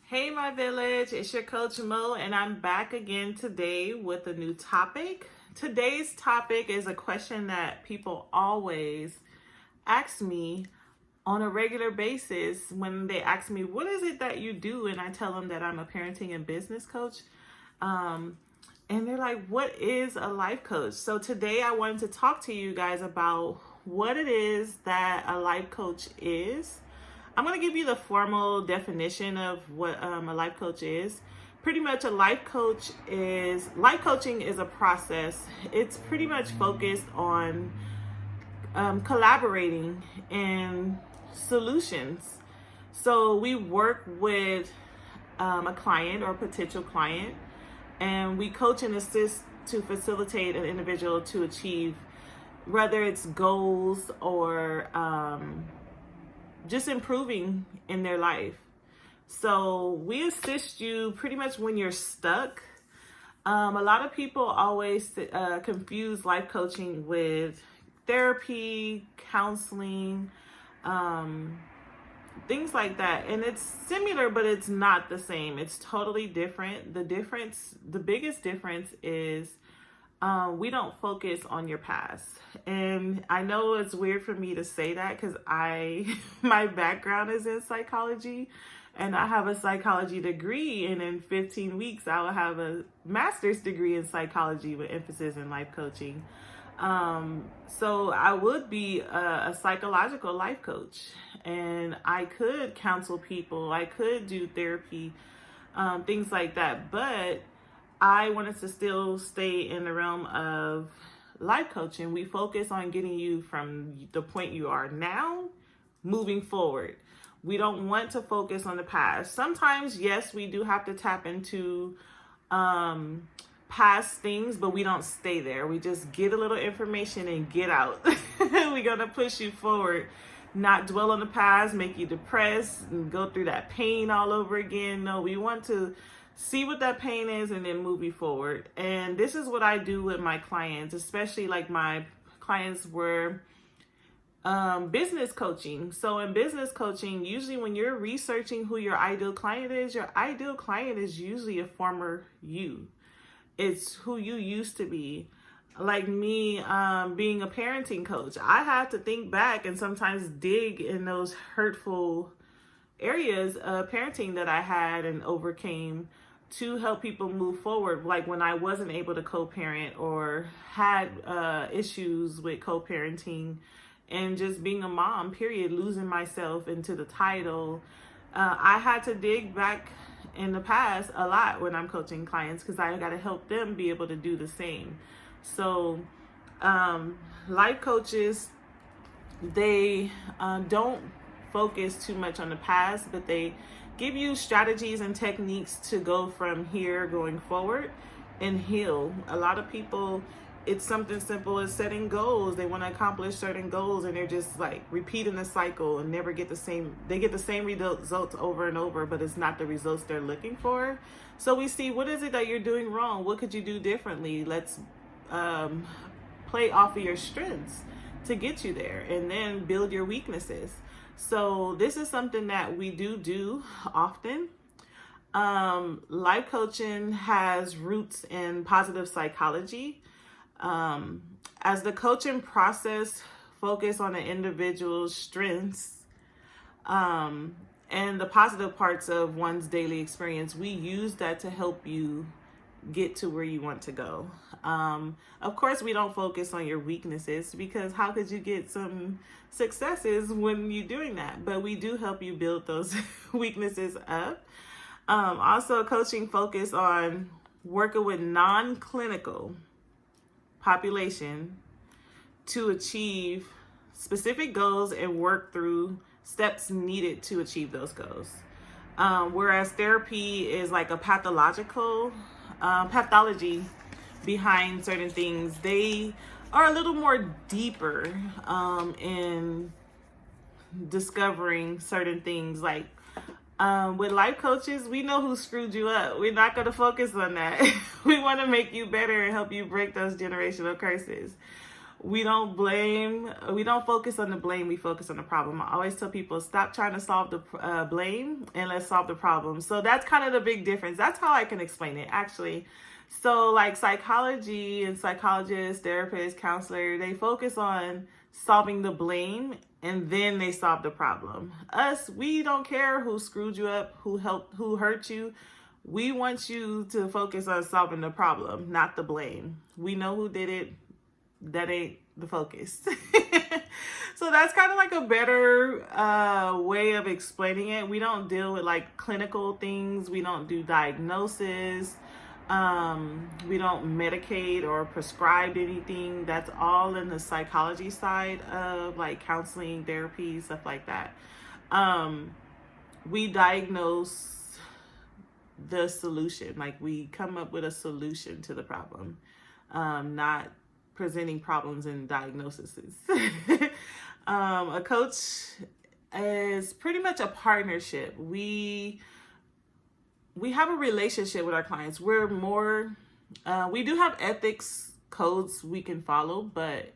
Hey, my village, it's your coach Mo, and I'm back again today with a new topic. Today's topic is a question that people always ask me on a regular basis when they ask me, what is it that you do? And I tell them that I'm a parenting and business coach. Um, and they're like, what is a life coach? So today I wanted to talk to you guys about what it is that a life coach is. I'm going to give you the formal definition of what a life coach is. Pretty much life coaching is a process. It's pretty much focused on collaborating and solutions. So we work with a client or potential client, and we coach and assist to facilitate an individual to achieve, whether it's goals or just improving in their life. So we assist you pretty much when you're stuck. A lot of people always confuse life coaching with therapy, counseling, things like that. And it's similar, but it's not the same. It's totally different. The biggest difference is we don't focus on your past. And I know it's weird for me to say that because my background is in psychology and I have a psychology degree, and in 15 weeks I will have a master's degree in psychology with emphasis in life coaching. So I would be a psychological life coach, and I could counsel people, I could do therapy, things like that, but I wanted to still stay in the realm of life coaching. We focus on getting you from the point you are now, moving forward. We don't want to focus on the past. Sometimes, yes, we do have to tap into past things, but we don't stay there. We just get a little information and get out. We're going to push you forward, not dwell on the past, make you depressed and go through that pain all over again. No, we want to see what that pain is and then move you forward. And this is what I do with my clients, especially like my clients were business coaching. So in business coaching, usually when you're researching who your ideal client is usually a former you. It's who you used to be. Like me, being a parenting coach, I had to think back and sometimes dig in those hurtful areas of parenting that I had and overcame to help people move forward. Like when I wasn't able to co-parent or had issues with co-parenting and just being a mom, period, losing myself into the title. I had to dig back in the past a lot when I'm coaching clients because I got to help them be able to do the same. So life coaches, they don't focus too much on the past, but they give you strategies and techniques to go from here going forward and heal. A lot of people, it's something simple as setting goals. They want to accomplish certain goals and they're just like repeating the cycle and never get the same. They get the same results over and over, but it's not the results they're looking for. So we see, what is it that you're doing wrong? What could you do differently? Let's play off of your strengths to get you there and then build your weaknesses. So this is something that we do often. Life coaching has roots in positive psychology. As the coaching process focus on an individual's strengths and the positive parts of one's daily experience, we use that to help you get to where you want to go. Of course, we don't focus on your weaknesses because how could you get some successes when you're doing that? But we do help you build those weaknesses up. Also, coaching focus on working with non-clinical population to achieve specific goals and work through steps needed to achieve those goals. Whereas therapy is like a pathology behind certain things. They are a little more deeper in discovering certain things. Like with life coaches, we know who screwed you up. We're not going to focus on that. We want to make you better and help you break those generational curses. We don't blame, we don't focus on the blame, we focus on the problem. I always tell people, stop trying to solve the blame and let's solve the problem. So that's kind of the big difference. That's how I can explain it, actually. So like psychology and psychologists, therapists, counselor, they focus on solving the blame and then they solve the problem. Us, we don't care who screwed you up, who hurt you. We want you to focus on solving the problem, not the blame. We know who did it. That ain't the focus. So that's kind of like a better way of explaining it. We don't deal with like clinical things. We don't do diagnosis. We don't medicate or prescribe anything. That's all in the psychology side of like counseling, therapy, stuff like that. We diagnose the solution, like we come up with a solution to the problem, not presenting problems and diagnoses. A coach is pretty much a partnership. We have a relationship with our clients. We're more, we do have ethics codes we can follow, but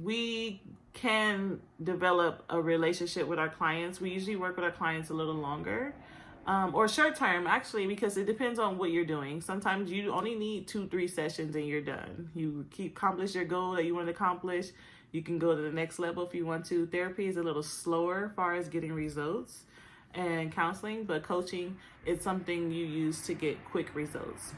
we can develop a relationship with our clients. We usually work with our clients a little longer. Or short term, actually, because it depends on what you're doing. Sometimes you only need 2-3 sessions and you're done. You accomplish your goal that you want to accomplish. You can go to the next level if you want to. Therapy is a little slower as far as getting results and counseling, but coaching is something you use to get quick results.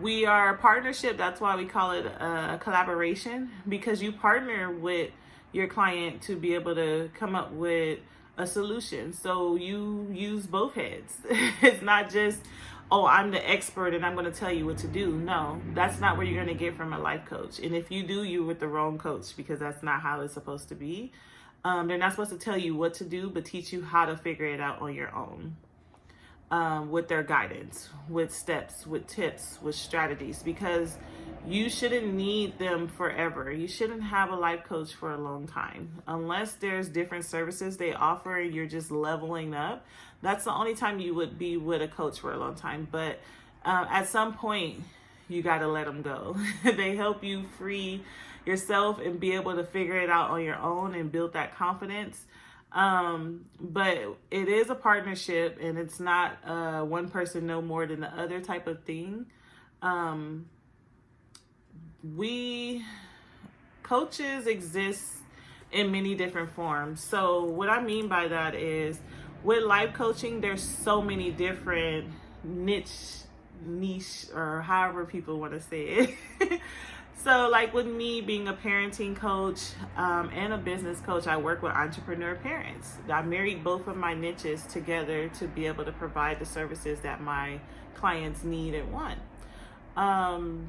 We are a partnership. That's why we call it a collaboration, because you partner with your client to be able to come up with a solution. So you use both heads. It's not just, oh, I'm the expert and I'm going to tell you what to do. No, that's not what you're going to get from a life coach. And if you do, you're with the wrong coach, because that's not how it's supposed to be. They're not supposed to tell you what to do, but teach you how to figure it out on your own. With their guidance, with steps, with tips, with strategies, because you shouldn't need them forever. You shouldn't have a life coach for a long time. Unless there's different services they offer and you're just leveling up. That's the only time you would be with a coach for a long time. But at some point, you got to let them go. They help you free yourself and be able to figure it out on your own and build that confidence. But it is a partnership, and it's not one person know more than the other type of thing. Coaches exist in many different forms. So what I mean by that is, with life coaching, there's so many different niche, or however people want to say it. So like with me being a parenting coach and a business coach, I work with entrepreneur parents. I married both of my niches together to be able to provide the services that my clients need and want.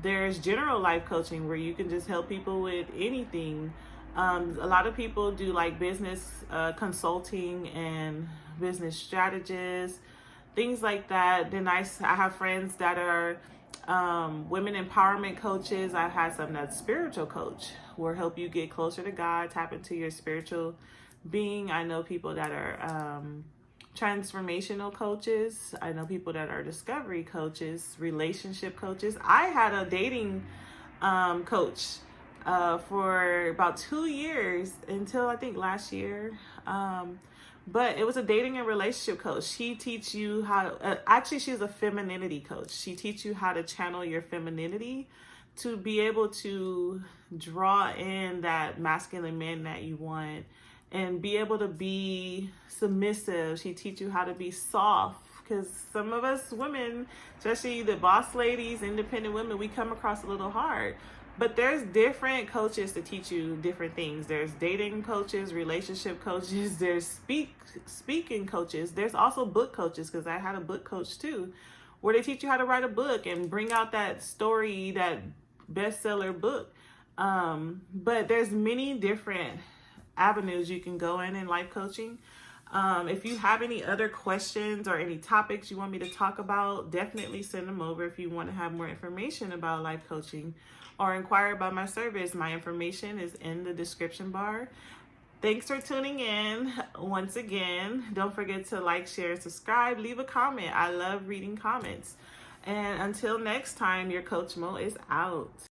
There's general life coaching where you can just help people with anything. A lot of people do like business consulting and business strategists, things like that. Then I have friends that are women empowerment coaches. I've had some that's spiritual coach, will help you get closer to God, tap into your spiritual being. I know people that are transformational coaches. I know people that are discovery coaches, relationship coaches. I had a dating coach for about 2 years until I think last year. But it was a dating and relationship coach. She teach you how, actually she's a femininity coach. She teach you how to channel your femininity to be able to draw in that masculine man that you want and be able to be submissive. She teach you how to be soft, because some of us women, especially the boss ladies, independent women, we come across a little hard. But there's different coaches to teach you different things. There's dating coaches, relationship coaches, there's speaking coaches. There's also book coaches, because I had a book coach too, where they teach you how to write a book and bring out that story, that bestseller book. But there's many different avenues you can go in life coaching. If you have any other questions or any topics you want me to talk about, definitely send them over. If you want to have more information about life coaching or inquire about my service, my information is in the description bar. Thanks for tuning in once again. Don't forget to like, share, subscribe, leave a comment. I love reading comments. And until next time, your Coach Mo is out.